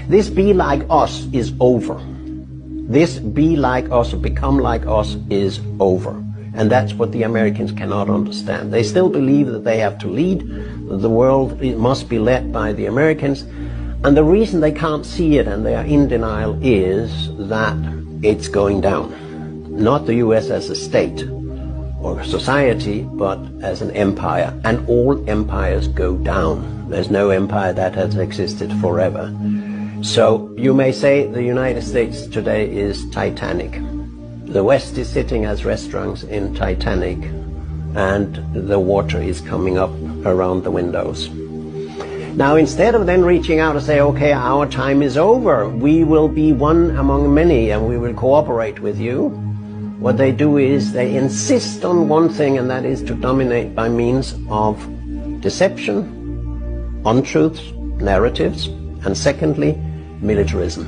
This be like us is over. This be like us or become like us is over. And that's what the Americans cannot understand. They still believe that they have to lead. The world must be led by the Americans. And the reason they can't see it and they are in denial is that it's going down. Not the US as a state or a society, but as an empire. And all empires go down. There's no empire that has existed forever. So you may say the United States today is Titanic. The West is sitting as restaurants in Titanic, and the water is coming up around the windows. Now, instead of then reaching out and say, okay, our time is over, we will be one among many and we will cooperate with you, what they do is they insist on one thing, and that is to dominate by means of deception, untruths, narratives, and secondly, militarism.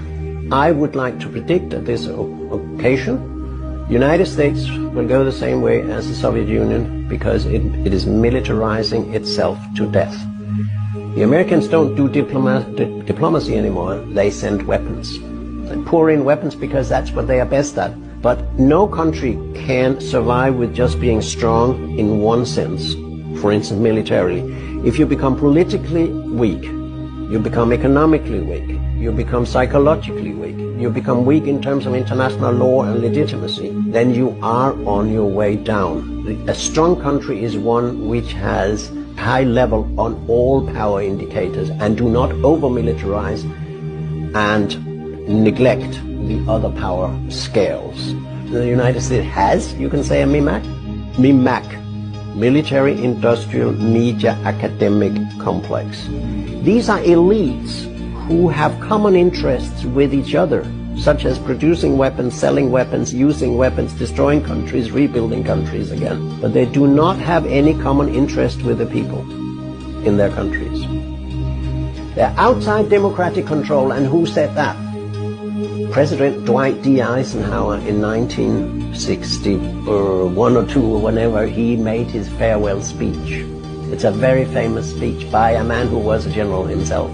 I would like to predict at this occasion United States will go the same way as the Soviet Union because it is militarizing itself to death. The Americans don't do diplomacy anymore. They send weapons. They pour in weapons because that's what they are best at. But no country can survive with just being strong in one sense. For instance, militarily. If you become politically weak, you become economically weak, you become psychologically weak, you become weak in terms of international law and legitimacy, then you are on your way down. A strong country is one which has high level on all power indicators and do not over-militarize and neglect the other power scales. The United States has, you can say, a MIMAC. MIMAC. Military, Industrial, Media, Academic Complex. These are elites who have common interests with each other, such as producing weapons, selling weapons, using weapons, destroying countries, rebuilding countries again. But they do not have any common interest with the people in their countries. They're outside democratic control, and who said that? President Dwight D. Eisenhower in 1961 or 2 or whenever he made his farewell speech. It's a very famous speech by a man who was a general himself,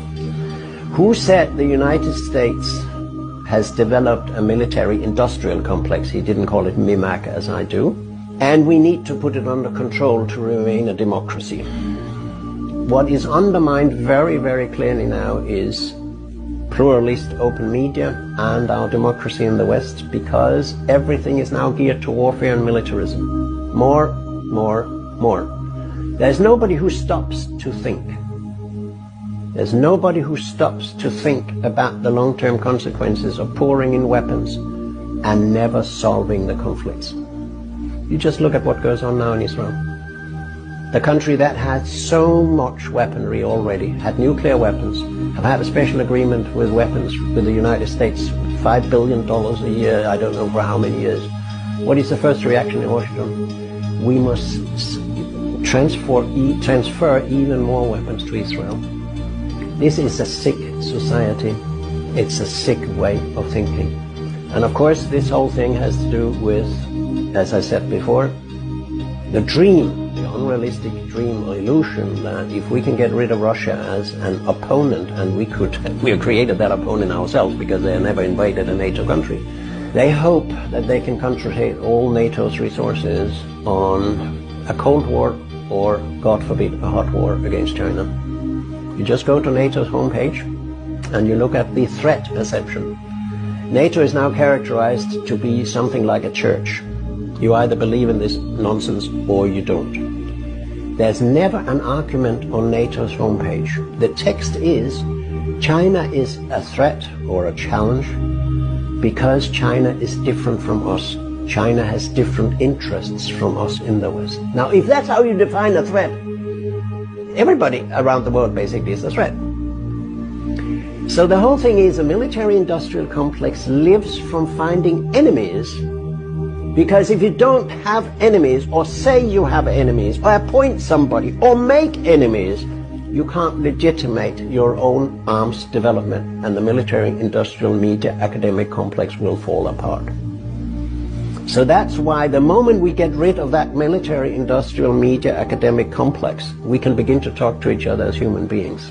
who said the United States has developed a military-industrial complex. He didn't call it MIMAC as I do. And we need to put it under control to remain a democracy. What is undermined very, very clearly now is pluralist open media and our democracy in the West, because everything is now geared to warfare and militarism. More, more, more. There's nobody who stops to think. There's nobody who stops to think about the long-term consequences of pouring in weapons and never solving the conflicts. You just look at what goes on now in Israel. The country that had so much weaponry already, had nuclear weapons, have had a special agreement with weapons with the United States, $5 billion a year, I don't know for how many years. What is the first reaction in Washington? We must transfer even more weapons to Israel. This is a sick society. It's a sick way of thinking. And of course, this whole thing has to do with, as I said before, the dream, the unrealistic dream or illusion that if we can get rid of Russia as an opponent, and we have created that opponent ourselves because they have never invaded a NATO country, they hope that they can concentrate all NATO's resources on a Cold War or, God forbid, a hot war against China. You just go to NATO's homepage and you look at the threat perception. NATO is now characterized to be something like a church. You either believe in this nonsense or you don't. There's never an argument on NATO's homepage. The text is, China is a threat or a challenge because China is different from us. China has different interests from us in the West. Now, if that's how you define a threat, everybody around the world basically is a threat. So the whole thing is a military-industrial complex lives from finding enemies, because if you don't have enemies, or say you have enemies, or appoint somebody, or make enemies, you can't legitimate your own arms development, and the military-industrial media academic complex will fall apart. So that's why the moment we get rid of that military-industrial media academic complex, we can begin to talk to each other as human beings.